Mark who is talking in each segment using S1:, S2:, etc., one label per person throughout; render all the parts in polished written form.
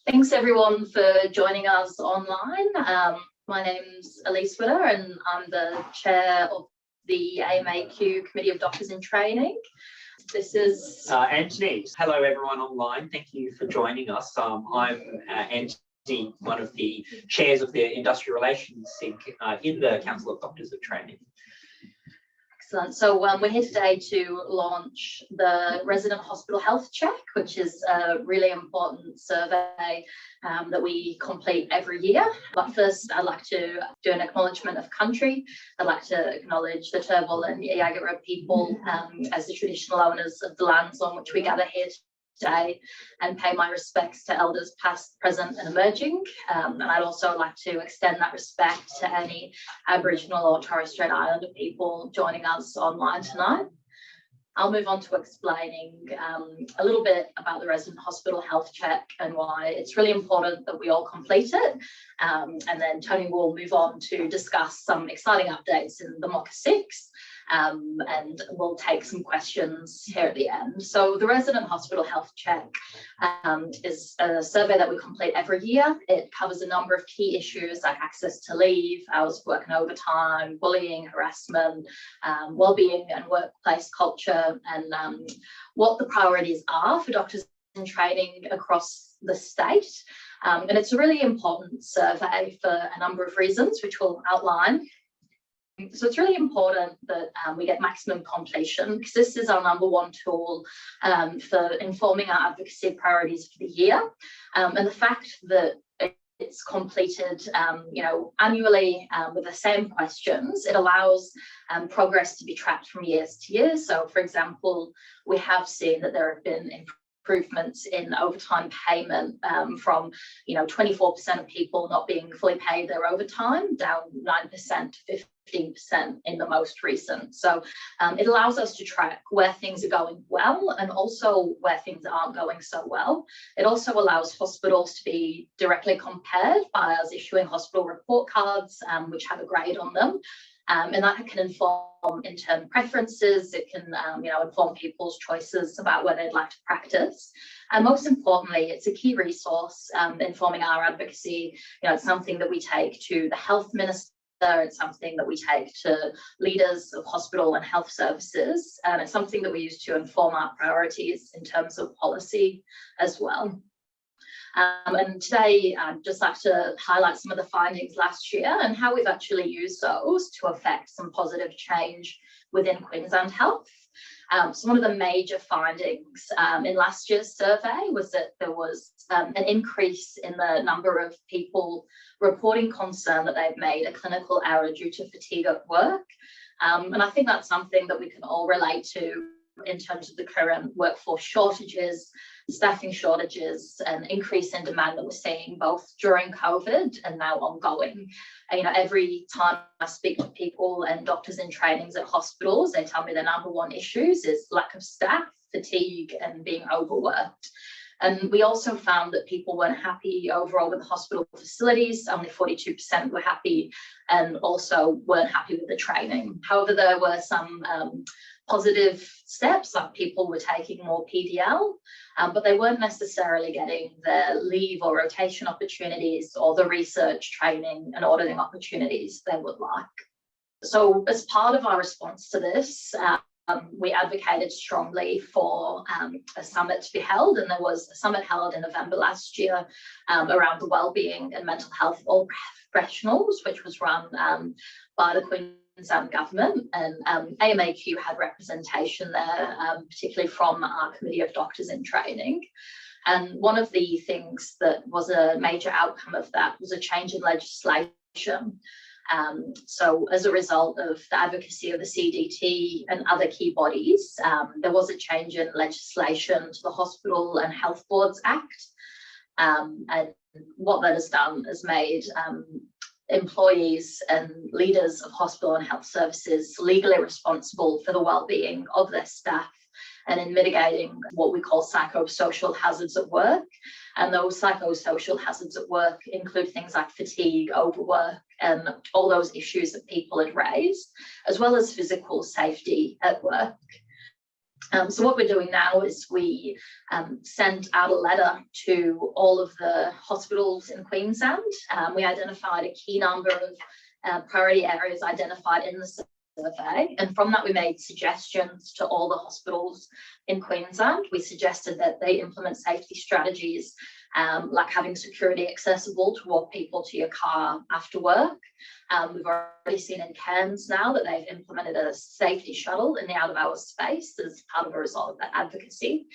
S1: Thanks everyone for joining us online. My name's Elise Witter and I'm the chair of the AMAQ Committee of Doctors in Training. This is
S2: Anthony. Hello everyone online. Thank you for joining us. I'm Anthony, one of the chairs of the Industrial Relations SIG in the Council of Doctors of Training.
S1: Excellent. So we're here today to launch the Resident Hospital Health Check, which is a really important survey that we complete every year. But first, I'd like to do an acknowledgement of country. I'd like to acknowledge the Turrbal and Yagara people as the traditional owners of the lands on which we gather here today, and pay my respects to elders past, present and emerging. And I'd also like to extend that respect to any Aboriginal or Torres Strait Islander people joining us online tonight. I'll move on to explaining a little bit about the Resident Hospital Health Check and why it's really important that we all complete it. And then Tony will move on to discuss some exciting updates in the MOCA 6. And we'll take some questions here at the end. So the Resident Hospital Health Check is a survey that we complete every year. It covers a number of key issues like access to leave, hours of work and overtime, bullying, harassment, wellbeing and workplace culture, and what the priorities are for doctors in training across the state. And it's a really important survey for a number of reasons, which we'll outline. So it's really important that we get maximum completion, because this is our #1 tool for informing our advocacy priorities for the year. And the fact that it's completed annually with the same questions, it allows progress to be tracked from years to year. So for example, we have seen that there have been improvements in overtime payment from 24% of people not being fully paid their overtime, down 9% to 15% in the most recent. So it allows us to track where things are going well and also where things aren't going so well. It also allows hospitals to be directly compared by us issuing hospital report cards which have a grade on them. And that can inform intern preferences. It can inform people's choices about where they'd like to practice. And most importantly, it's a key resource informing our advocacy. It's something that we take to the health minister. It's something that we take to leaders of hospital and health services. And it's something that we use to inform our priorities in terms of policy as well. And today, I'd just like to highlight some of the findings last year and how we've actually used those to affect some positive change within Queensland Health. So one of the major findings in last year's survey was that there was an increase in the number of people reporting concern that they've made a clinical error due to fatigue at work. And I think that's something that we can all relate to in terms of the current workforce shortages, staffing shortages, and increase in demand that we're seeing both during COVID and now ongoing. And, every time I speak to people and doctors in trainings at hospitals, they tell me their #1 issues is lack of staff, fatigue, and being overworked. And we also found that people weren't happy overall with the hospital facilities. Only 42% were happy, and also weren't happy with the training. However, there were some positive steps, like people were taking more PDL, but they weren't necessarily getting the leave or rotation opportunities or the research training and auditing opportunities they would like. So as part of our response to this, we advocated strongly for a summit to be held, and there was a summit held in November last year around the wellbeing and mental health of all professionals, which was run by the Queensland Government, and AMAQ had representation there, particularly from our Committee of Doctors in Training. And one of the things that was a major outcome of that was a change in legislation. So as a result of the advocacy of the CDT and other key bodies, there was a change in legislation to the Hospital and Health Boards Act. And what that has done is made employees and leaders of hospital and health services legally responsible for the wellbeing of their staff and in mitigating what we call psychosocial hazards at work. And those psychosocial hazards at work include things like fatigue, overwork, and all those issues that people had raised, as well as physical safety at work. So what we're doing now is we sent out a letter to all of the hospitals in Queensland. We identified a key number of priority areas identified in the survey, and from that we made suggestions to all the hospitals in Queensland. We suggested that they implement safety strategies like having security accessible to walk people to your car after work. We've already seen in Cairns now that they've implemented a safety shuttle in the out-of-hours space as part of a result of that advocacy.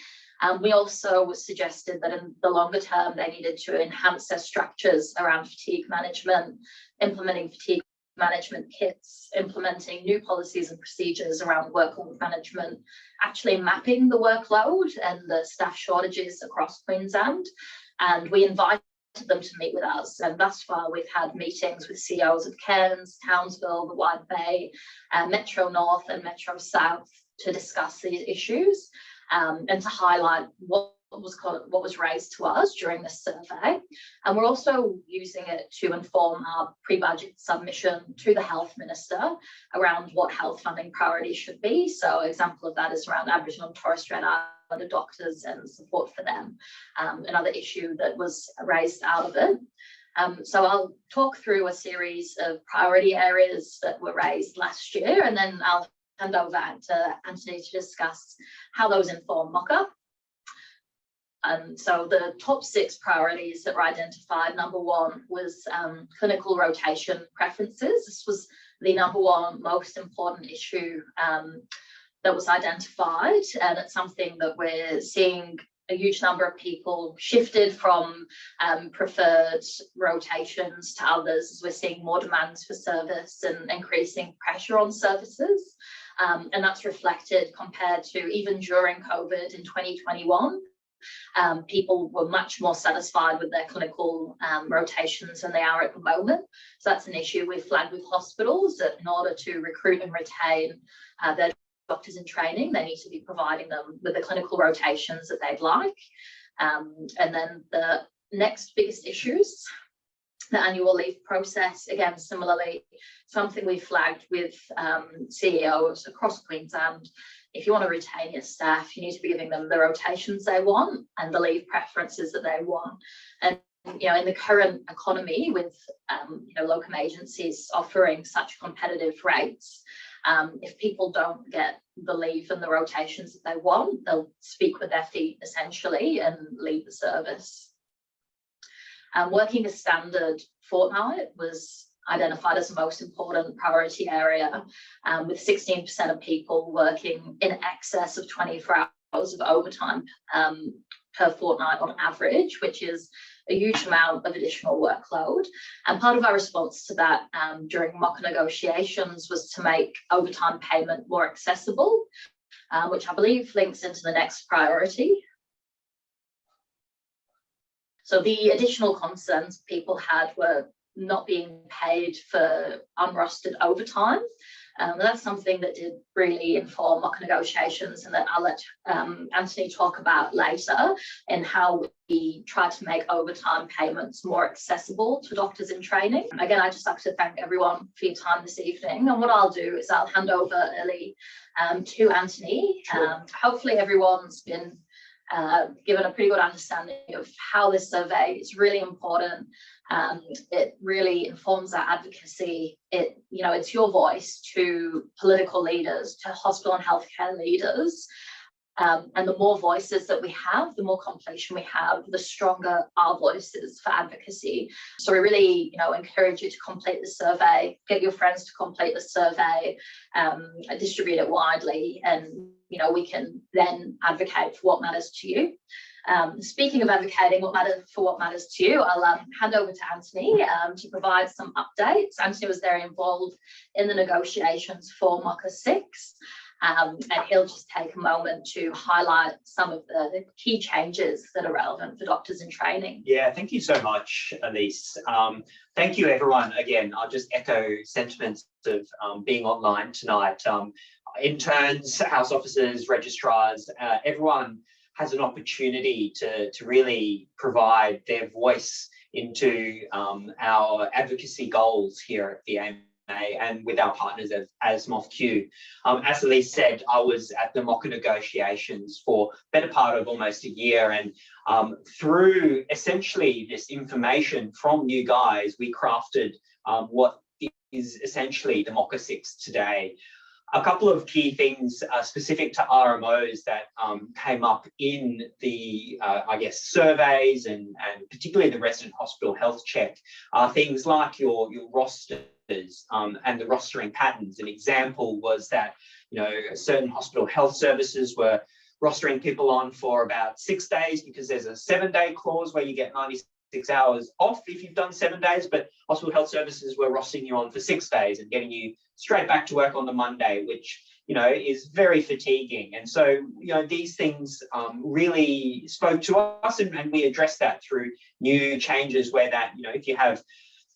S1: We also suggested that in the longer term, they needed to enhance their structures around fatigue management, implementing fatigue management kits, implementing new policies and procedures around workload management, actually mapping the workload and the staff shortages across Queensland. And we invited them to meet with us. And thus far, we've had meetings with CEOs of Cairns, Townsville, the Wide Bay, Metro North and Metro South to discuss these issues and to highlight what was raised to us during this survey. And we're also using it to inform our pre-budget submission to the Health Minister around what health funding priorities should be. So an example of that is around Aboriginal and Torres Strait Islander doctors and support for them, another issue that was raised out of it. So I'll talk through a series of priority areas that were raised last year, and then I'll hand over to Anthony to discuss how those inform MOCA. So the top 6 priorities that were identified, number 1 was clinical rotation preferences. This was the number 1 most important issue that was identified, and it's something that we're seeing a huge number of people shifted from preferred rotations to others as we're seeing more demands for service and increasing pressure on services. And that's reflected compared to even during COVID in 2021. People were much more satisfied with their clinical rotations than they are at the moment. So that's an issue we've flagged with hospitals, that in order to recruit and retain their doctors in training, they need to be providing them with the clinical rotations that they'd like. And then the next biggest issues, the annual leave process, again, similarly, something we flagged with CEOs across Queensland. If you want to retain your staff, you need to be giving them the rotations they want and the leave preferences that they want. And in the current economy, with locum agencies offering such competitive rates, if people don't get the leave and the rotations that they want, they'll speak with their feet essentially and leave the service. Working a standard fortnight was identified as the most important priority area, with 16% of people working in excess of 24 hours of overtime per fortnight on average, which is a huge amount of additional workload. And part of our response to that during MOCA negotiations was to make overtime payment more accessible, which I believe links into the next priority. So the additional concerns people had were not being paid for unrostered overtime. That's something that did really inform MOCA negotiations, and that I'll let Anthony talk about later, and how we try to make overtime payments more accessible to doctors in training. Again, I'd just like to thank everyone for your time this evening. And what I'll do is I'll hand over early to Anthony.
S2: Sure.
S1: Hopefully everyone's been given a pretty good understanding of how this survey is really important. It really informs our advocacy. It's your voice to political leaders, to hospital and healthcare leaders. And the more voices that we have, the more completion we have, the stronger our voices for advocacy. So we really, encourage you to complete the survey, get your friends to complete the survey, distribute it widely, and we can then advocate for what matters to you. Speaking of advocating what matters to you, I'll hand over to Anthony to provide some updates. Anthony was very involved in the negotiations for MOCA 6. And he'll just take a moment to highlight some of the key changes that are relevant for doctors in training.
S2: Yeah, thank you so much, Elise. Thank you, everyone. Again, I'll just echo sentiments of being online tonight. Interns, house officers, registrars, everyone has an opportunity to really provide their voice into our advocacy goals here at the and with our partners at ASMOFQ. As Elise said, I was at the MOCA negotiations for better part of almost a year, and through essentially this information from you guys, we crafted what is essentially the MOCA 6 today. A couple of key things specific to RMOs that came up in the, I guess, surveys and particularly the resident hospital health check are things like your rosters and the rostering patterns. An example was that, you know, certain hospital health services were rostering people on for about 6 days because there's a 7-day clause where you get 96 hours off if you've done 7 days, but hospital health services were rostering you on for 6 days and getting you straight back to work on the Monday, which, you know, is very fatiguing. And so, you know, these things really spoke to us, and we addressed that through new changes where that, you know, if you have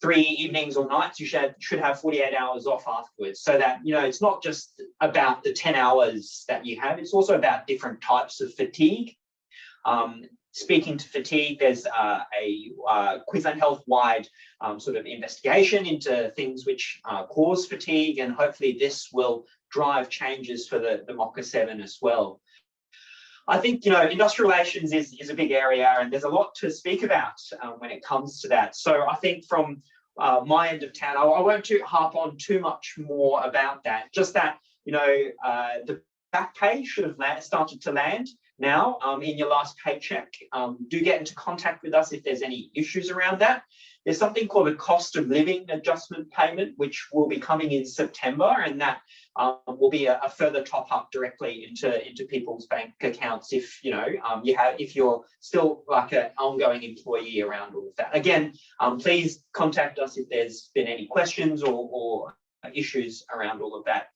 S2: 3 evenings or nights, you should have 48 hours off afterwards, so that, you know, it's not just about the 10 hours that you have, it's also about different types of fatigue. Speaking to fatigue, there's a Queensland Health-wide sort of investigation into things which cause fatigue, and hopefully this will drive changes for the MOCA 7 as well. I think, you know, industrial relations is a big area, and there's a lot to speak about when it comes to that. So I think from my end of town, I won't harp on too much more about that, just that, you know, the back pay should have started to land now in your last paycheck. Do get into contact with us if there's any issues around that. There's something called a cost of living adjustment payment, which will be coming in September, and that will be a further top up directly into people's bank accounts if, you know, if you're still like an ongoing employee around all of that. Again, please contact us if there's been any questions or issues around all of that.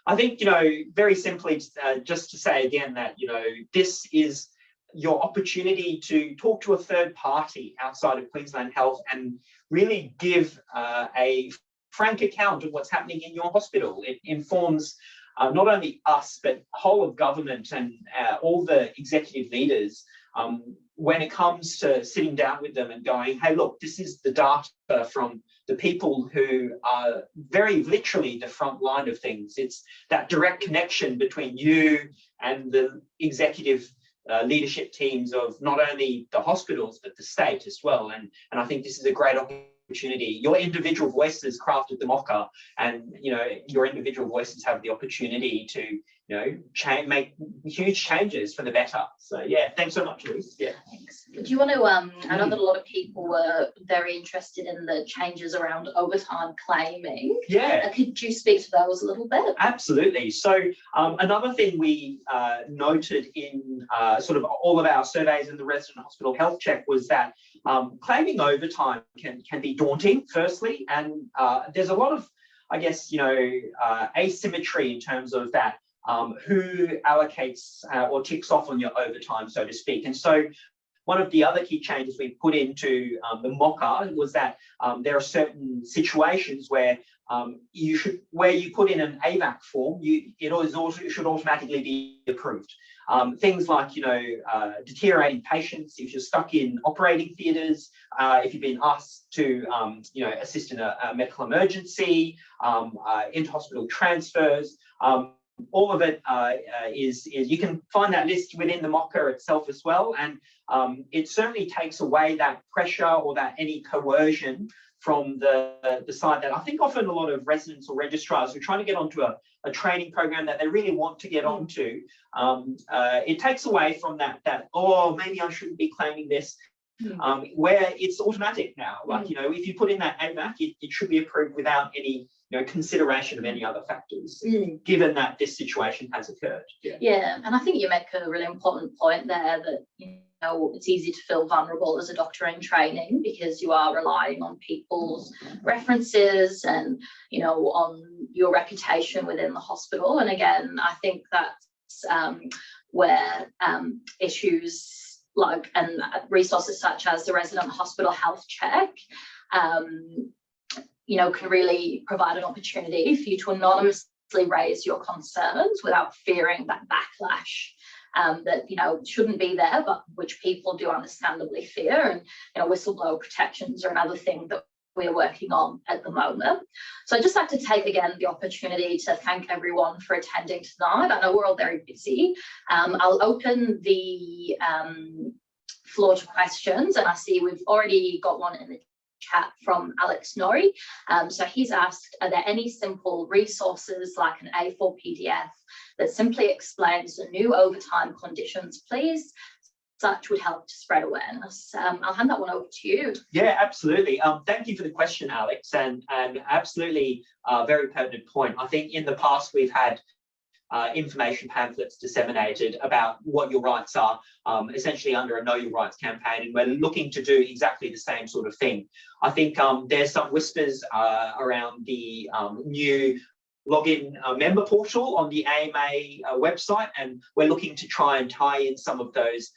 S2: I think, you know, very simply, just to say again that, you know, this is your opportunity to talk to a third party outside of Queensland Health and really give a frank account of what's happening in your hospital. It informs not only us, but whole of government and all the executive leaders when it comes to sitting down with them and going, hey, look, this is the data from the people who are very literally the front line of things. It's that direct connection between you and the executive leadership teams of not only the hospitals, but the state as well. And I think this is a great opportunity. Your individual voices crafted the MOCA, and, you know, your individual voices have the opportunity to, you know, make huge changes for the better. So yeah, thanks so much, Elise. Yeah.
S1: Thanks. Do you want to, I know that a lot of people were very interested in the changes around overtime claiming.
S2: Yeah.
S1: Could you speak to those a little bit?
S2: Absolutely. So another thing we noted in sort of all of our surveys in the resident hospital health check was that claiming overtime can be daunting, firstly, and there's a lot of, I guess, you know, asymmetry in terms of that, who allocates or ticks off on your overtime, so to speak. And so one of the other key changes we put into the MOCA was that there are certain situations where where you put in an AVAC form, it should automatically be approved. Things like, you know, deteriorating patients, if you're stuck in operating theatres, if you've been asked to, you know, assist in a medical emergency, inter-hospital transfers, all of it is you can find that list within the MOCA itself as well, and it certainly takes away that pressure or that any coercion from the side that I think often a lot of residents or registrars who are trying to get onto a training program that they really want to get onto, it takes away from that oh, maybe I shouldn't be claiming this. Where it's automatic now, like, you know, if you put in that AMAC, it should be approved without any, you know, consideration of any other factors, given that this situation has occurred.
S1: Yeah, and I think you make a really important point there that, you know, it's easy to feel vulnerable as a doctor in training because you are relying on people's references and, you know, on your reputation within the hospital. And again, I think that's where issues like and resources such as the resident hospital health check, you know, can really provide an opportunity for you to anonymously raise your concerns without fearing that backlash that, you know, shouldn't be there, but which people do understandably fear. And, you know, whistleblower protections are another thing that we're working on at the moment. So I'd just like to take again the opportunity to thank everyone for attending tonight. I know we're all very busy. I'll open the floor to questions, and I see we've already got one in the chat from Alex Norrie. So he's asked, are there any simple resources like an A4 PDF that simply explains the new overtime conditions, please? Such would help to spread awareness. I'll hand that one over to you.
S2: Yeah, absolutely. Thank you for the question, Alex, and absolutely very pertinent point. I think in the past we've had information pamphlets disseminated about what your rights are, essentially under a Know Your Rights campaign, and we're looking to do exactly the same sort of thing. I think there's some whispers around the new login member portal on the AMA website, and we're looking to try and tie in some of those,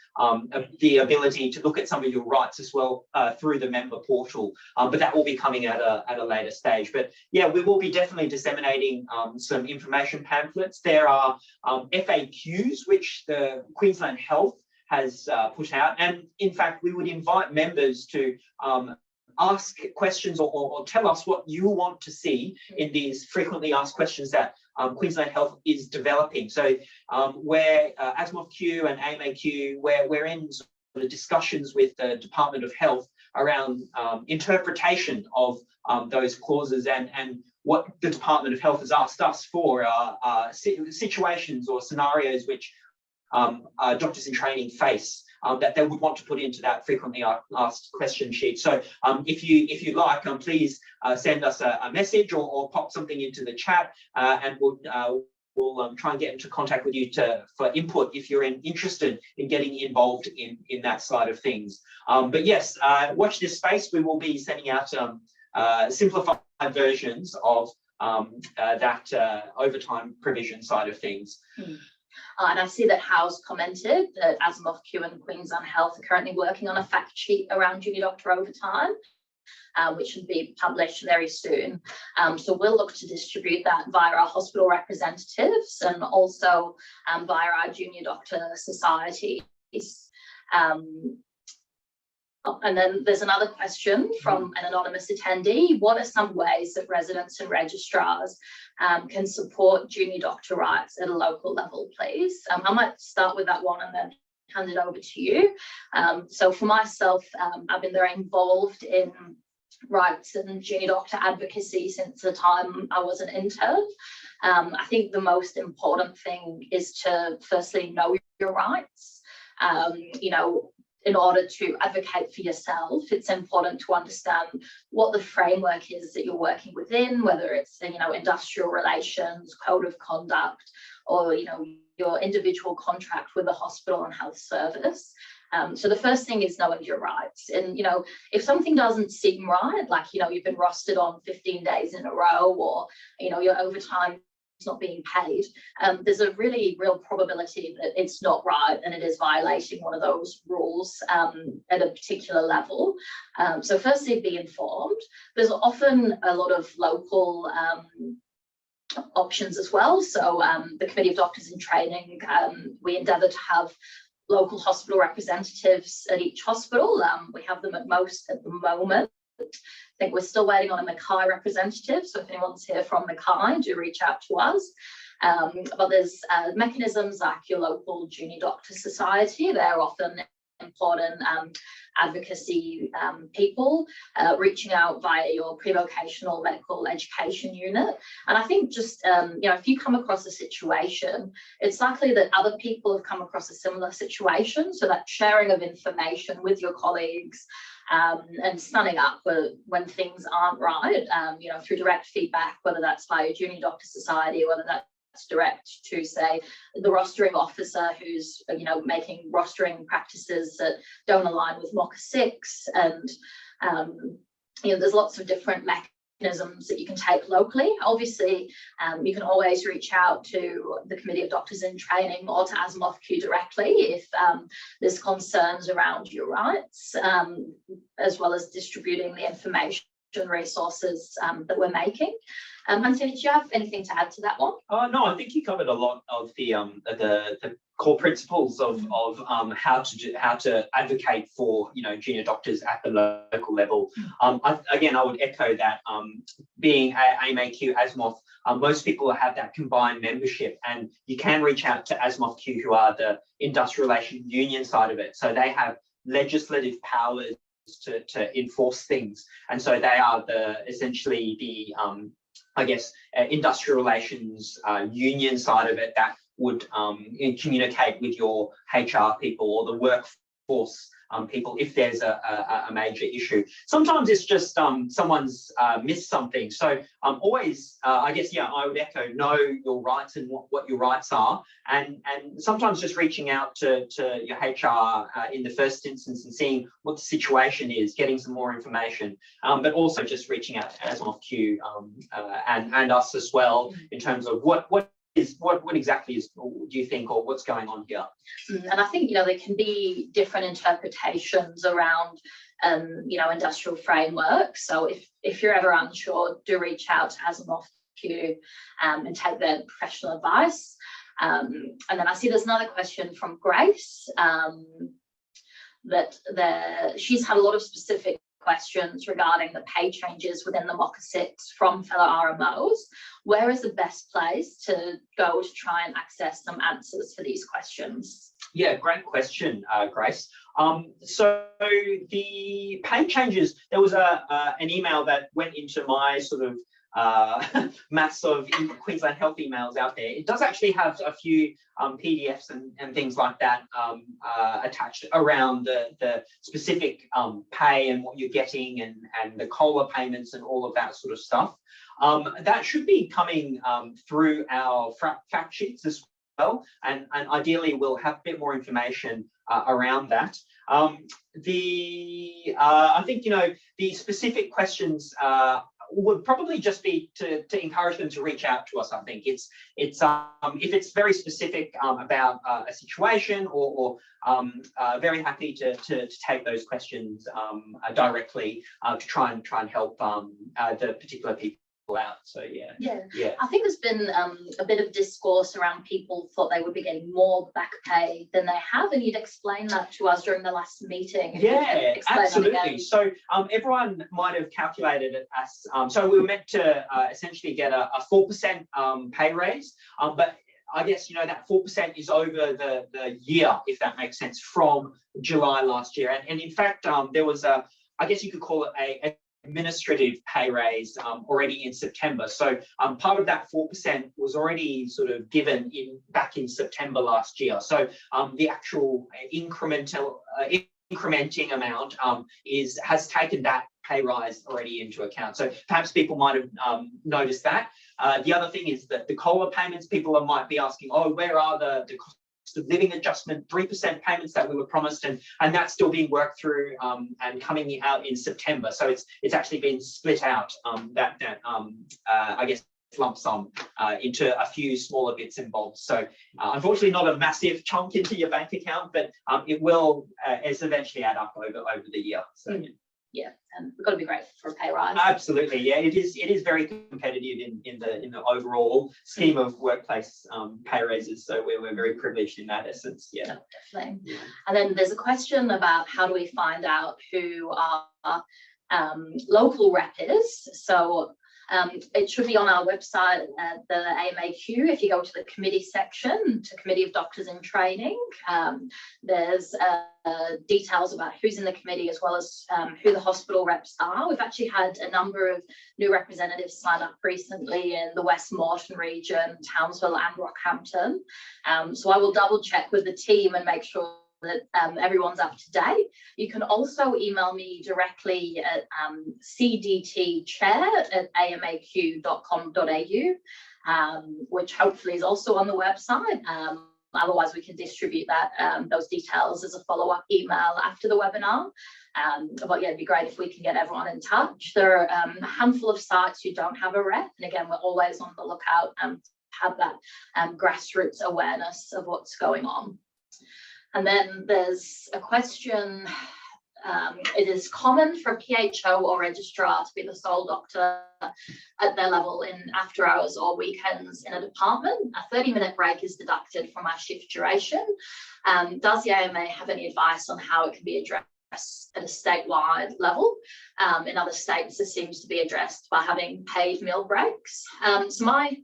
S2: the ability to look at some of your rights as well through the member portal, but that will be coming at a later stage. But yeah, we will be definitely disseminating some information pamphlets. There are FAQs which the Queensland Health has put out, and in fact we would invite members to ask questions or tell us what you want to see in these frequently asked questions that Queensland Health is developing. So where ASMOFQ and AMAQ, we're in sort of discussions with the Department of Health around interpretation of those clauses, and what the Department of Health has asked us for are situations or scenarios which doctors in training face, that they would want to put into that frequently asked question sheet. So if you like, please send us a message or pop something into the chat, and we'll try and get into contact with you for input if you're interested in getting involved in that side of things. But yes, watch this space. We will be sending out simplified versions of that overtime provision side of things.
S1: And I see that Howe's commented that ASMOFQ and Queensland Health are currently working on a fact sheet around junior doctor overtime, which should be published very soon. So we'll look to distribute that via our hospital representatives and also via our junior doctor societies. And then there's another question from an anonymous attendee. What are some ways that residents and registrars can support junior doctor rights at a local level, please? I might start with that one and then hand it over to you. So for myself, I've been very involved in rights and junior doctor advocacy since the time I was an intern. I think the most important thing is to firstly know your rights. You know, in order to advocate for yourself, it's important to understand what the framework is that you're working within, whether it's, you know, industrial relations, code of conduct, or, you know, your individual contract with the hospital and health service. So the first thing is knowing your rights. And, you know, if something doesn't seem right, like, you know, you've been rostered on 15 days in a row, or, you know, your overtime is not being paid, there's a really real probability that it's not right and it is violating one of those rules at a particular level. So firstly, be informed. There's often a lot of local options as well. So the Committee of Doctors in Training, we endeavour to have local hospital representatives at each hospital. We have them at most at the moment. I think we're still waiting on a MOCA representative, so if anyone's here from MOCA, do reach out to us. But there's mechanisms like your local junior doctor society. They're often important advocacy people, reaching out via your pre-vocational medical education unit. And I think just, you know, if you come across a situation, it's likely that other people have come across a similar situation, so that sharing of information with your colleagues and standing up when things aren't right, you know, through direct feedback, whether that's via junior doctor society, whether that's direct to, say, the rostering officer who's, you know, making rostering practices that don't align with MOCA 6. And you know, there's lots of different mechanisms that you can take locally. Obviously, you can always reach out to the Committee of Doctors in Training or to ASMOFQ directly if there's concerns around your rights, as well as distributing the information resources that we're making. Anthony, do you have anything to add to that one?
S2: No, I think you covered a lot of the core principles of how to advocate for junior doctors at the local level. Again, I would echo that. Being AMAQ, ASMOF, most people have that combined membership, and you can reach out to ASMOFQ, who are the industrial relations union side of it. So they have legislative powers to enforce things, and so they are essentially the I guess industrial relations union side of it that would communicate with your HR people or the workforce people if there's a major issue. Sometimes it's just someone's missed something. So always, I guess, yeah, I would echo, know your rights and what your rights are. And sometimes just reaching out to your HR in the first instance and seeing what the situation is, getting some more information, but also just reaching out to ASMOFQ and us as well in terms of what exactly do you think, or what's going on here?
S1: And I think there can be different interpretations around industrial frameworks. So if you're ever unsure, do reach out to ASMOFQ and take their professional advice. And then I see there's another question from Grace that she's had a lot of specific questions regarding the pay changes within the MOCA 6 from fellow RMOs. Where is the best place to go to try and access some answers for these questions?
S2: Yeah, great question, Grace. So the pay changes, there was an email that went into my sort of mass of Queensland Health emails out there. It does actually have a few PDFs and things like that attached around the specific pay and what you're getting and the COLA payments and all of that sort of stuff. That should be coming through our fact sheets as well, and ideally we'll have a bit more information around that. I think the specific questions would probably just be to encourage them to reach out to us. I think it's if it's very specific about a situation or very happy to take those questions directly to try and help the particular people out. So yeah.
S1: I think there's been a bit of discourse around people thought they would be getting more back pay than they have, and you'd explain that to us during the last meeting.
S2: Yeah, absolutely. So everyone might have calculated it as so we were meant to essentially get a 4% pay raise, but I guess that 4% is over the year, if that makes sense, from July last year, and in fact there was I guess you could call it a administrative pay raise already in September. So part of that 4% was already sort of given back in September last year. So the actual incrementing amount has taken that pay rise already into account. So perhaps people might have noticed that. The other thing is that the COLA payments, people might be asking, oh, where are the cost of living adjustment 3% payments that we were promised, and that's still being worked through and coming out in September. So it's actually been split out, I guess lump sum into a few smaller bits and bobs. So unfortunately not a massive chunk into your bank account, but it will eventually add up over the year. So
S1: yeah, and we've got to be grateful for a pay rise.
S2: Absolutely, yeah. It is very competitive in the overall scheme of workplace pay raises. So we're very privileged in that essence. Yeah,
S1: definitely. Yeah. And then there's a question about how do we find out who our local rep is. So it should be on our website at the AMAQ. If you go to the committee section, to Committee of Doctors in Training, there's details about who's in the committee as well as who the hospital reps are. We've actually had a number of new representatives sign up recently in the West Moreton region, Townsville and Rockhampton. So I will double check with the team and make sure that everyone's up to date. You can also email me directly at cdtchair@amaq.com.au, which hopefully is also on the website. Otherwise, we can distribute those details as a follow-up email after the webinar. But yeah, it'd be great if we can get everyone in touch. There are a handful of sites who don't have a rep, and again, we're always on the lookout to have that grassroots awareness of what's going on. And then there's a question It is common for a PHO or registrar to be the sole doctor at their level in after hours or weekends in a department. A 30-minute break is deducted from our shift duration. Does the AMA have any advice on how it can be addressed at a statewide level? In other states, this seems to be addressed by having paid meal breaks. So my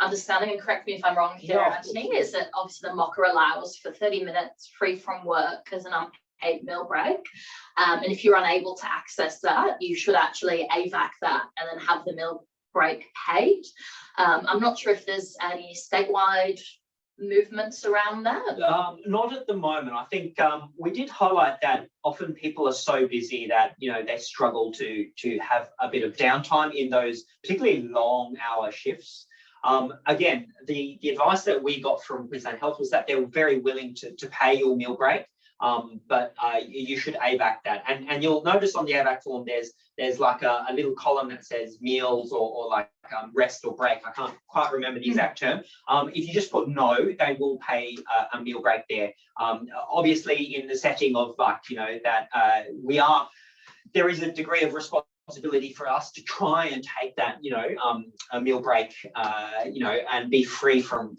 S1: understanding, and correct me if I'm wrong here, Anthony, is that obviously the MOCA allows for 30 minutes free from work as an unpaid meal break. And if you're unable to access that, you should actually AVAC that and then have the meal break paid. I'm not sure if there's any statewide movements around that.
S2: Not at the moment. I think we did highlight that often people are so busy that they struggle to have a bit of downtime in those particularly long hour shifts. Again, the advice that we got from Queensland Health was that they were very willing to pay your meal break, but you should AVAC that. And you'll notice on the AVAC form there's like a little column that says meals or like rest or break. I can't quite remember the exact term. If you just put no, they will pay a meal break there. Obviously, in the setting of there is a degree of responsibility for us to try and take that, a meal break, and be free from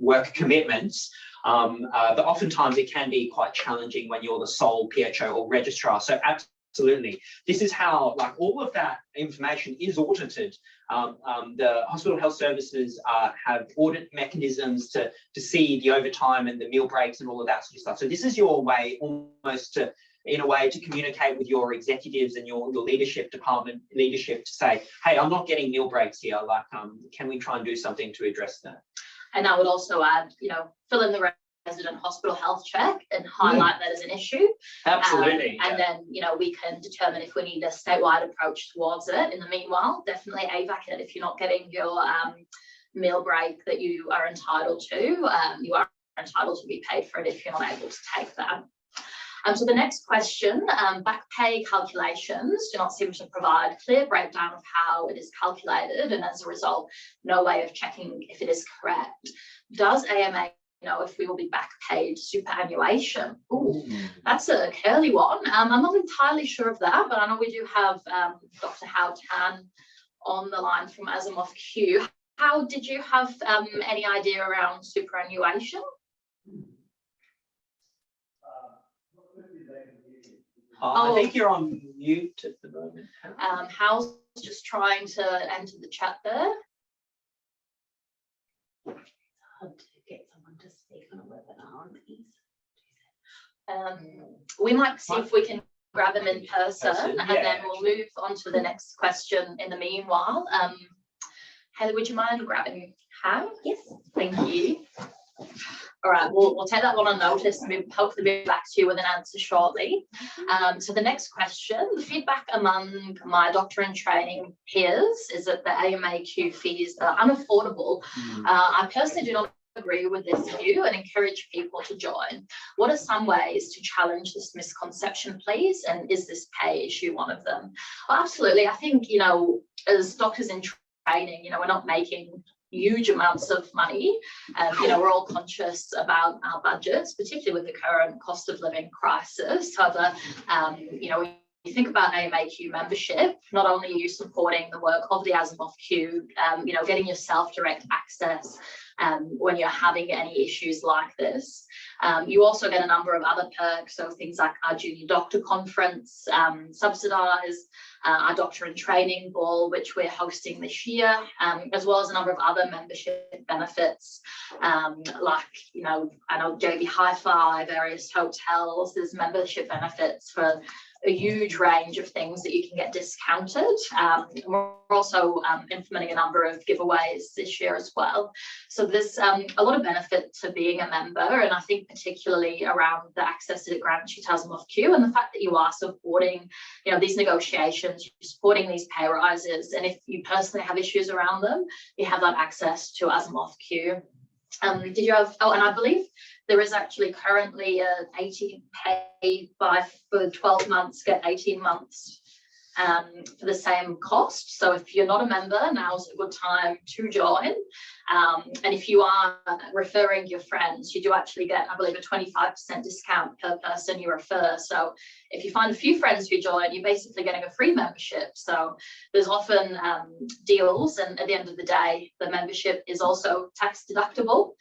S2: work commitments. But oftentimes it can be quite challenging when you're the sole PHO or registrar. So absolutely, this is how all of that information is audited. The hospital health services have audit mechanisms to see the overtime and the meal breaks and all of that sort of stuff. So this is your way almost to communicate with your executives and your department leadership to say, hey, I'm not getting meal breaks here. Can we try and do something to address that?
S1: And I would also add, fill in the resident hospital health check and highlight that as an issue.
S2: Absolutely.
S1: And then, we can determine if we need a statewide approach towards it. In the meanwhile, definitely AVAC it if you're not getting your meal break that you are entitled to. You are entitled to be paid for it if you're not able to take that. So the next question, back pay calculations do not seem to provide a clear breakdown of how it is calculated, and as a result, no way of checking if it is correct. Does AMA know if we will be back paid superannuation? Ooh, that's a curly one. I'm not entirely sure of that, but I know we do have Dr. Hao Tan on the line from ASMOFQ. How did you have any idea around superannuation?
S2: I think you're on mute at the moment.
S1: Hal's just trying to enter the chat there.
S3: It's hard to get someone to speak on a webinar, please.
S1: We might see if we can grab them in person, and then we'll move on to the next question in the meanwhile. Haley, would you mind grabbing Hal?
S3: Yes.
S1: Thank you. All right, we'll take that one on notice and hopefully be back to you with an answer shortly. So the next question, the feedback among my doctor in training peers is that the AMAQ fees are unaffordable. I personally do not agree with this view and encourage people to join. What are some ways to challenge this misconception, please? And is this pay issue one of them? Well, absolutely. I think, as doctors in training, we're not making huge amounts of money. We're all conscious about our budgets, particularly with the current cost of living crisis. However, when you think about AMAQ membership, not only are you supporting the work of the ASMOFQ, getting yourself direct access when you're having any issues like this. You also get a number of other perks, so things like our junior doctor conference, subsidised, our doctor in training ball, which we're hosting this year, as well as a number of other membership benefits, like, I know JB Hi-Fi, various hotels, there's membership benefits for a huge range of things that you can get discounted. We're also implementing a number of giveaways this year as well. So there's a lot of benefit to being a member, and I think particularly around the access that it grants you to ASMOFQ and the fact that you are supporting, these negotiations, you're supporting these pay rises, and if you personally have issues around them, you have that access to ASMOFQ. Did you have, and I believe there is actually currently a 18 pay for 12 months, get 18 months for the same cost. So if you're not a member, now's a good time to join. And if you are referring your friends, you do actually get, I believe, a 25% discount per person you refer. So if you find a few friends who join, you're basically getting a free membership. So there's often deals, and at the end of the day, the membership is also tax deductible.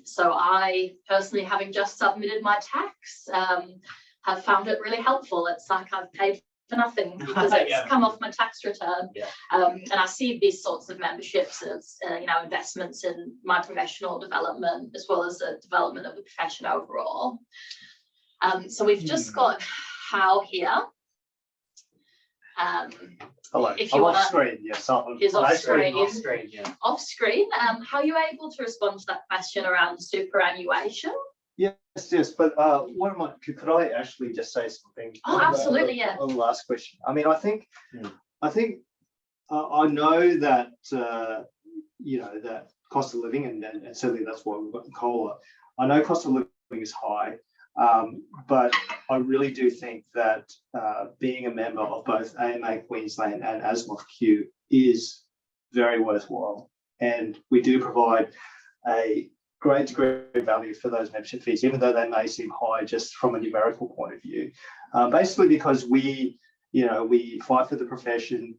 S1: So I personally, having just submitted my tax, have found it really helpful. It's like I've paid for nothing because it's come off my tax return. And I see these sorts of memberships as investments in my professional development as well as the development of the profession overall. So we've just got Hal here.
S4: Hello.
S1: If you
S4: I'm off screen. Yes,
S1: he's off screen.
S2: Off screen, yeah.
S1: Off screen. How are you able to respond to that question around superannuation?
S4: Yes, but could I actually just say something?
S1: Oh, absolutely, yeah.
S4: On the last question. I mean, I think I know that that cost of living, and certainly that's why we've got the COLA. I know cost of living is high, but I really do think that being a member of both AMA Queensland and ASMOFQ is very worthwhile, and we do provide a great degree of value for those membership fees, even though they may seem high just from a numerical point of view. Basically because we fight for the profession,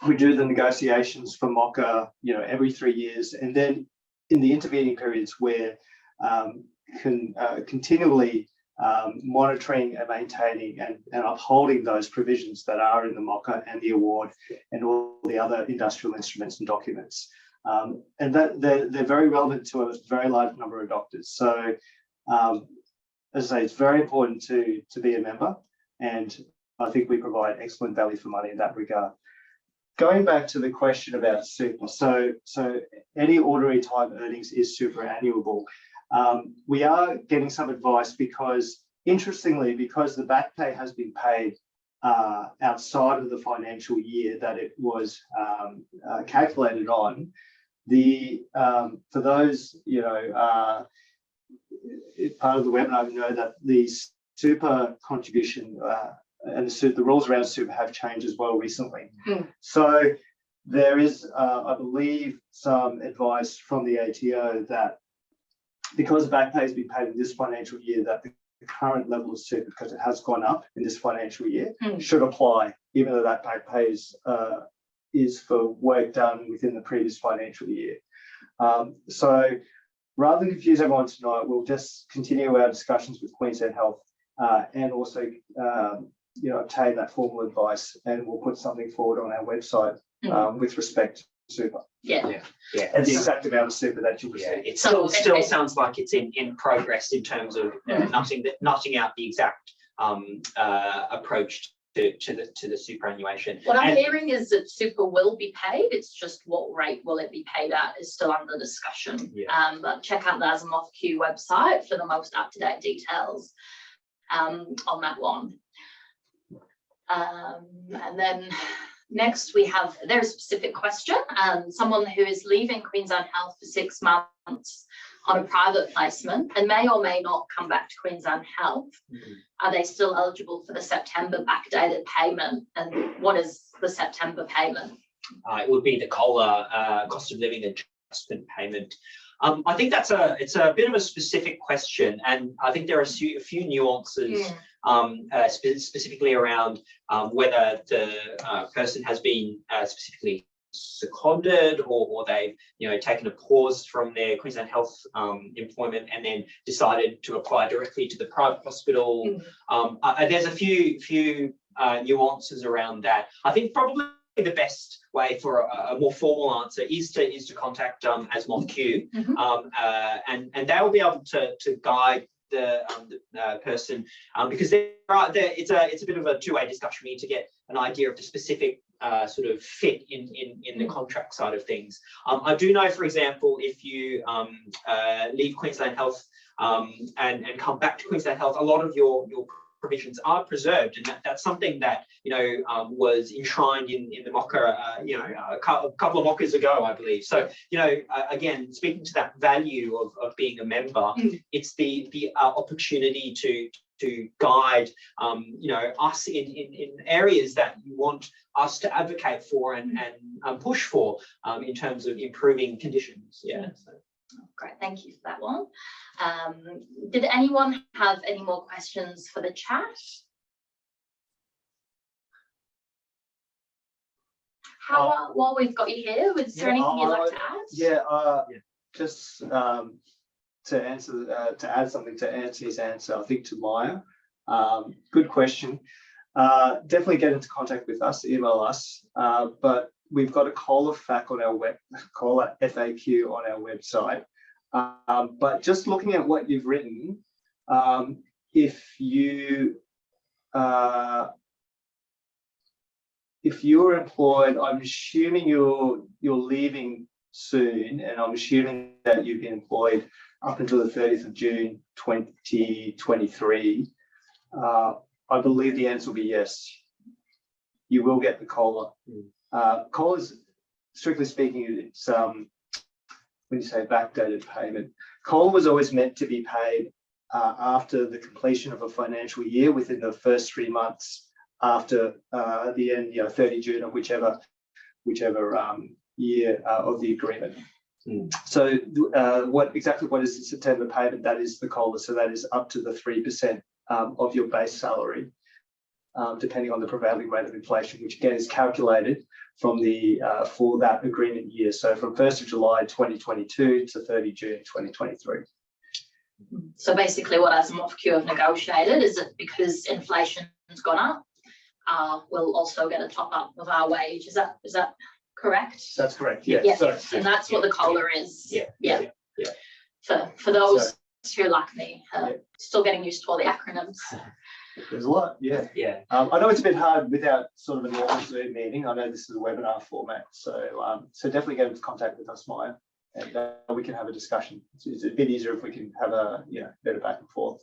S4: we do the negotiations for MOCA, every 3 years, and then in the intervening periods we're continually monitoring and maintaining and upholding those provisions that are in the MOCA and the award and all the other industrial instruments and documents. And that they're very relevant to a very large number of doctors. So as I say, it's very important to be a member, and I think we provide excellent value for money in that regard. Going back to the question about super, so any ordinary time earnings is superannuable. We are getting some advice because, interestingly, because the back pay has been paid outside of the financial year that it was calculated on, for those part of the webinar, know that the super contribution and the rules around super have changed as well recently. So there is, I believe, some advice from the ATO that because back pay has been paid in this financial year, that the current level of super, because it has gone up in this financial year, should apply, even though that back pay is for work done within the previous financial year. So rather than confuse everyone tonight, we'll just continue our discussions with Queensland Health and also obtain that formal advice, and we'll put something forward on our website with respect to super.
S1: Yeah.
S4: And the exact amount of super that you'll receive.
S2: It still sounds like it's in progress in terms of nutting out the exact approach to the superannuation.
S1: What I'm hearing is that super will be paid. It's just what rate will it be paid at is still under discussion. But check out the ASMOFQ website for the most up-to-date details on that one. And then next we have a very specific question. Someone who is leaving Queensland Health for 6 months on a private placement and may or may not come back to Queensland Health. Are they still eligible for the September backdated payment? And what is the September payment?
S2: It would be the COLA cost of living adjustment payment. I think it's a bit of a specific question, and I think there are a few nuances specifically around whether the person has been specifically seconded or they've taken a pause from their Queensland Health employment and then decided to apply directly to the private hospital. There's a few nuances around that. I think probably the best way for a more formal answer is to contact ASMOFQ, and they will be able to guide the person because it's a bit of a two-way discussion. We need to get an idea of the specific sort of fit in the contract side of things. I do know, for example, if you leave Queensland Health and come back to Queensland Health, a lot of your provisions are preserved, and that's something that was enshrined in the MOCA a couple of MOCAs ago, I believe. So again, speaking to that value of being a member, it's the opportunity to to guide, us in areas that you want us to advocate for and push for in terms of improving conditions. Yeah. So.
S1: Great, thank you for that one. Did anyone have any more questions for the chat? While we've got you here, is there anything you'd like to add?
S4: Just to add something to Anthony's answer, I think to Maya. Good question. Definitely get into contact with us, email us. But we've got a caller FAQ on our caller FAQ on our website. But just looking at what you've written, if you're employed, I'm assuming you're leaving soon, and I'm assuming that you've been employed up until the 30th of June 2023. I believe the answer will be yes. You will get the COLA. COLA's, strictly speaking, it's when you say backdated payment, COLA was always meant to be paid after the completion of a financial year, within the first 3 months after the end, 30 June of whichever year of the agreement. So what is the September payment? That is the COLA. So that is up to the 3% of your base salary, depending on the prevailing rate of inflation, which again is calculated from for that agreement year. So from 1st of July 2022 to 30 June 2023.
S1: So basically what ASMOFQ have negotiated is that because inflation has gone up, we'll also get a top up of our wage. Is that correct?
S4: That's correct. Yeah.
S1: Yeah. And that's what the COLA is. Yeah. For those who like me, still getting used to all the acronyms.
S4: There's a lot. Yeah. I know it's a bit hard without sort of a normal Zoom meeting. I know this is a webinar format, so definitely get into contact with us, Maya, and we can have a discussion. It's a bit easier if we can have a better back and forth.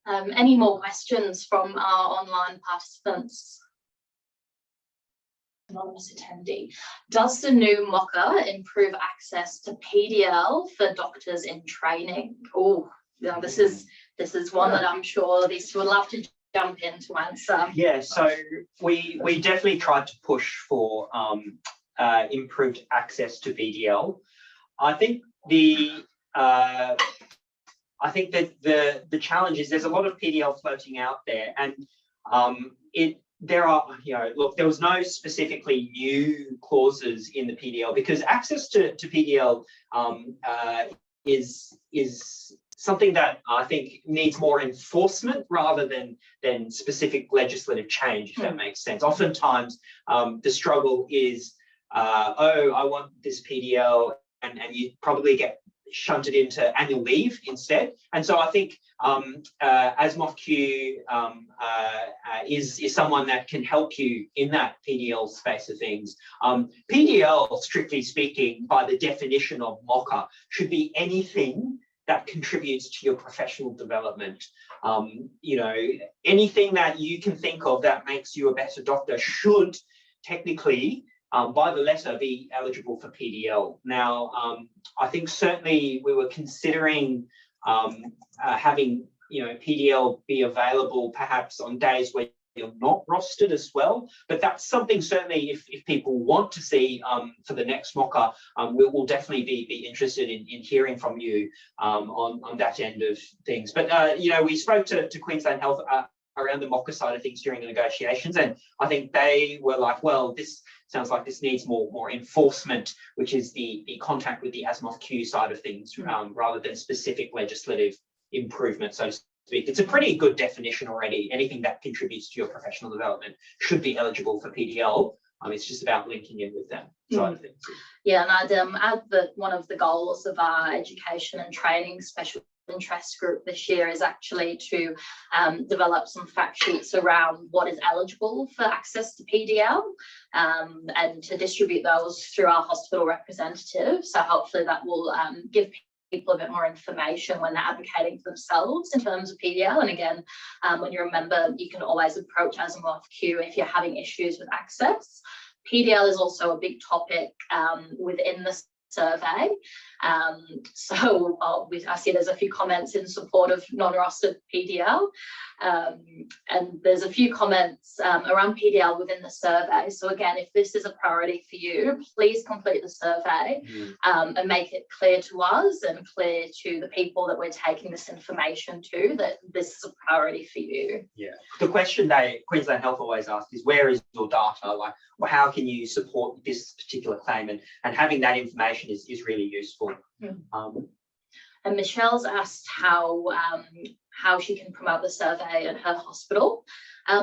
S1: Any more questions from our online participants? Anonymous attendee. Does the new MOCA improve access to PDL for doctors in training? Oh, this is one that I'm sure these two would love to jump in to answer.
S2: Yeah, so we definitely tried to push for improved access to PDL. I think the challenge is there's a lot of PDL floating out there, and there was no specifically new clauses in the PDL, because access to PDL is something that I think needs more enforcement rather than specific legislative change, if that makes sense. Oftentimes the struggle is, I want this PDL, and you probably get shunted into annual leave instead. And so I think ASMOFQ is someone that can help you in that PDL space of things. PDL, strictly speaking, by the definition of MOCA, should be anything that contributes to your professional development. Anything that you can think of that makes you a better doctor should technically, by the letter, be eligible for PDL. Now, I think certainly we were considering having PDL be available perhaps on days where you're not rostered as well, but that's something certainly if people want to see for the next MOCA, we'll definitely be interested in hearing from you on that end of things. But we spoke to Queensland Health around the MOCA side of things during the negotiations, and I think they were like, well, this sounds like this needs more enforcement, which is the contact with the ASMOFQ side of things, rather than specific legislative improvement, so to speak. It's a pretty good definition already. Anything that contributes to your professional development should be eligible for PDL. It's just about linking in with that side of things.
S1: Yeah, and I'd add that one of the goals of our education and training special interest group this year is actually to develop some fact sheets around what is eligible for access to PDL, and to distribute those through our hospital representatives. So hopefully that will give people a bit more information when they're advocating for themselves in terms of PDL. And again, when you're a member, you can always approach ASMOFQ if you're having issues with access. PDL is also a big topic within the survey. So I see there's a few comments in support of non-rostered PDL, and there's a few comments around PDL within the survey. So again, if this is a priority for you, please complete the survey and make it clear to us and clear to the people that we're taking this information to that this is a priority for you.
S2: Yeah. The question that Queensland Health always asks is, where is your data? Like, well, how can you support this particular claim? And having that information is really useful.
S1: And Michelle's asked how she can promote the survey at her hospital.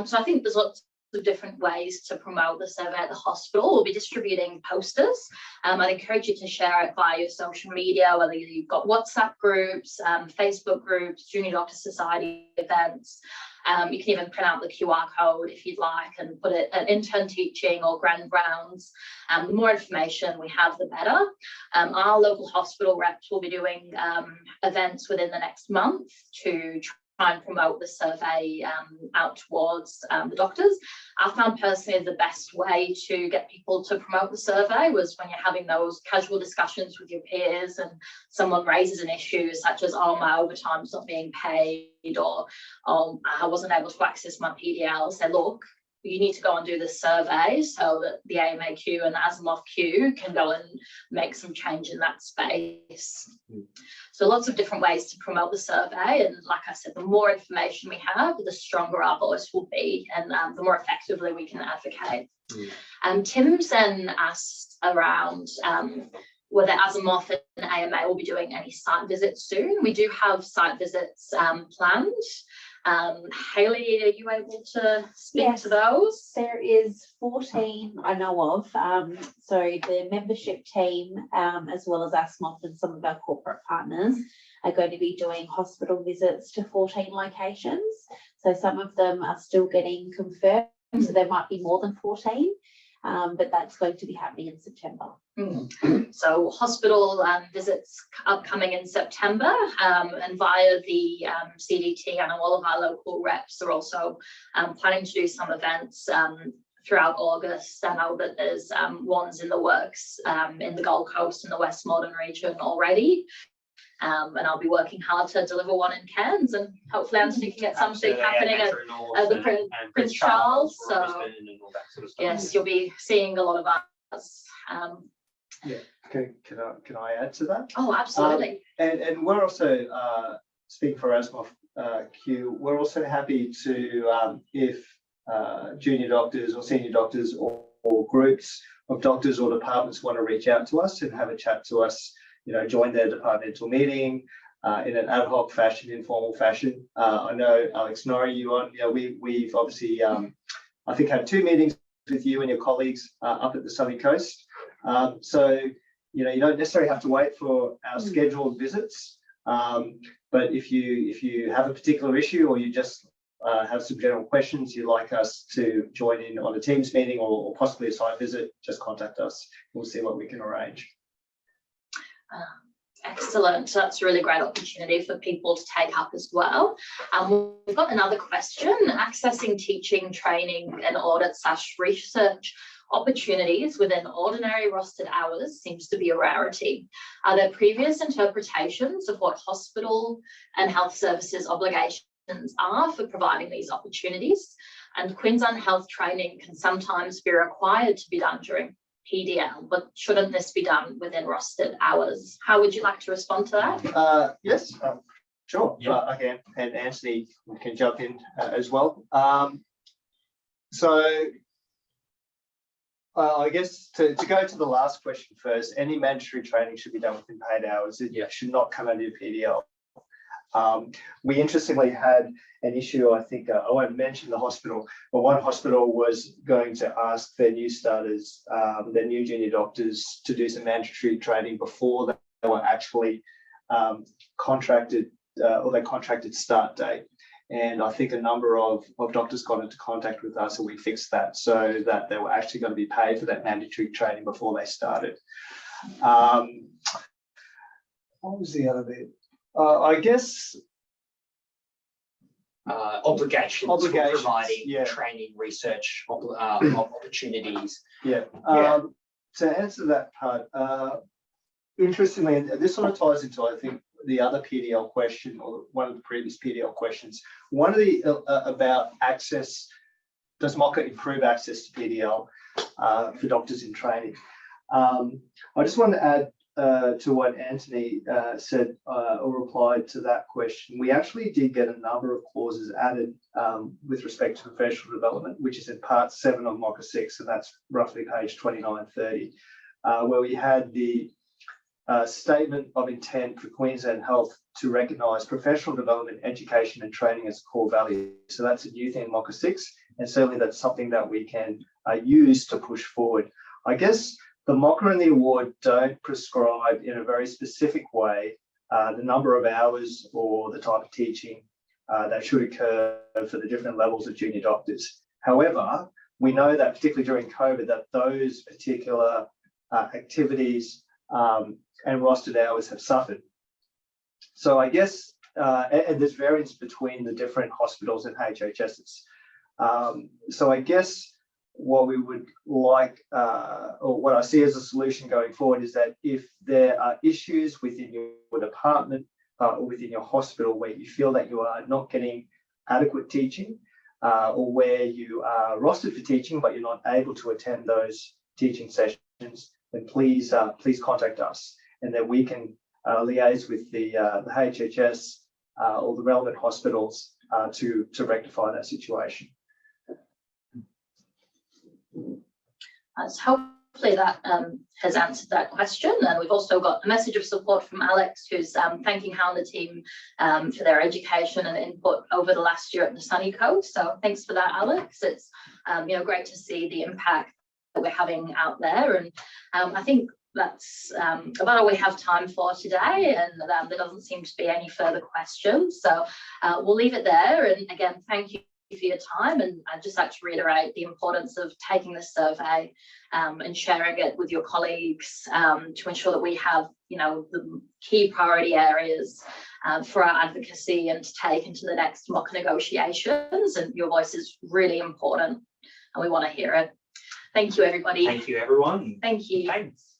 S1: So I think there's lots of different ways to promote the survey at the hospital. We'll be distributing posters. I'd encourage you to share it via your social media, whether you've got WhatsApp groups, Facebook groups, Junior Doctor Society events. You can even print out the QR code if you'd like and put it at intern teaching or grand rounds. The more information we have, the better. Our local hospital reps will be doing events within the next month to try and promote the survey out towards the doctors. I found personally the best way to get people to promote the survey was when you're having those casual discussions with your peers and someone raises an issue such as, oh, my overtime's not being paid, or I wasn't able to access my PDL. Say, look, you need to go and do this survey so that the AMAQ and the ASMOFQ can go and make some change in that space. So lots of different ways to promote the survey, and like I said, the more information we have, the stronger our voice will be, and the more effectively we can advocate. Tim's then asked around whether ASMOF and AMA will be doing any site visits soon. We do have site visits planned. Hayley, are you able to speak to those?
S3: There is 14 I know of. So the membership team, as well as ASMOF and some of our corporate partners, are going to be doing hospital visits to 14 locations. So some of them are still getting confirmed, so there might be more than 14. But that's going to be happening in September.
S1: So hospital visits upcoming in September, and via the CDT, I know all of our local reps are also planning to do some events throughout August. I know that there's ones in the works in the Gold Coast and the Westmoreland region already. And I'll be working hard to deliver one in Cairns, and hopefully Anthony can get something happening at the Prince Charles. So sort of yes, you'll be seeing a lot of us.
S4: Yeah, can I add to that?
S1: Oh, absolutely.
S4: And we're also speaking for ASMOFQ. We're also happy to if junior doctors or senior doctors or groups of doctors or departments want to reach out to us and have a chat to us. Join their departmental meeting in an ad hoc fashion, informal fashion. I know, Alex Norrie, we've obviously, I think, had 2 meetings with you and your colleagues up at the Sunny Coast. So, you don't necessarily have to wait for our scheduled visits. But if you have a particular issue, or you just have some general questions you'd like us to join in on a Teams meeting or possibly a site visit, just contact us. We'll see what we can arrange.
S1: Excellent. So that's a really great opportunity for people to take up as well. We've got another question. Accessing teaching, training and audit/research opportunities within ordinary rostered hours seems to be a rarity. Are there previous interpretations of what hospital and health services obligations are for providing these opportunities? And Queensland Health training can sometimes be required to be done during PDL, but shouldn't this be done within rostered hours? How would you like to respond to that?
S4: Yes, sure.
S2: Yeah.
S4: Again, and Anthony can jump in as well. So I guess to go to the last question first, any mandatory training should be done within paid hours. It should not come under your PDL. We interestingly had an issue, I think, I won't mention the hospital, but one hospital was going to ask their new starters, their new junior doctors, to do some mandatory training before they were actually contracted, or their contracted start date. And I think a number of doctors got into contact with us, and we fixed that so that they were actually going to be paid for that mandatory training before they started. What was the other bit? I guess
S2: obligations for providing training, research opportunities.
S4: To answer that part, interestingly, and this sort of ties into, I think, the other PDL question, or one of the previous PDL questions. One of the about access. Does MOCA improve access to PDL for doctors in training? I just want to add to what Anthony said or replied to that question. We actually did get a number of clauses added with respect to professional development, which is in part 7 of MOCA 6, and that's roughly page 2930, where we had the statement of intent for Queensland Health to recognise professional development, education and training as core values. So that's a new thing in MOCA 6, and certainly that's something that we can use to push forward. I guess the MOCA and the award don't prescribe in a very specific way the number of hours or the type of teaching that should occur for the different levels of junior doctors. However, we know that particularly during COVID, that those particular activities and rostered hours have suffered. So I guess, and there's variance between the different hospitals and HHSs. So I guess what we would like, or what I see as a solution going forward, is that if there are issues within your department or within your hospital where you feel that you are not getting adequate teaching, or where you are rostered for teaching but you're not able to attend those teaching sessions, then please contact us, and then we can liaise with the HHS or the relevant hospitals to rectify that situation.
S1: So hopefully that has answered that question, and we've also got a message of support from Alex, who's thanking Hal and the team for their education and input over the last year at the Sunny Coast. So thanks for that, Alex. It's great to see the impact that we're having out there, and I think that's about all we have time for today, and there doesn't seem to be any further questions, so we'll leave it there. And again, thank you for your time, and I'd just like to reiterate the importance of taking this survey and sharing it with your colleagues to ensure that we have the key priority areas for our advocacy and to take into the next MOCA negotiations. And your voice is really important and we want to hear it. Thank you, everybody.
S2: Thank you, everyone.
S1: Thank you.
S2: Thanks.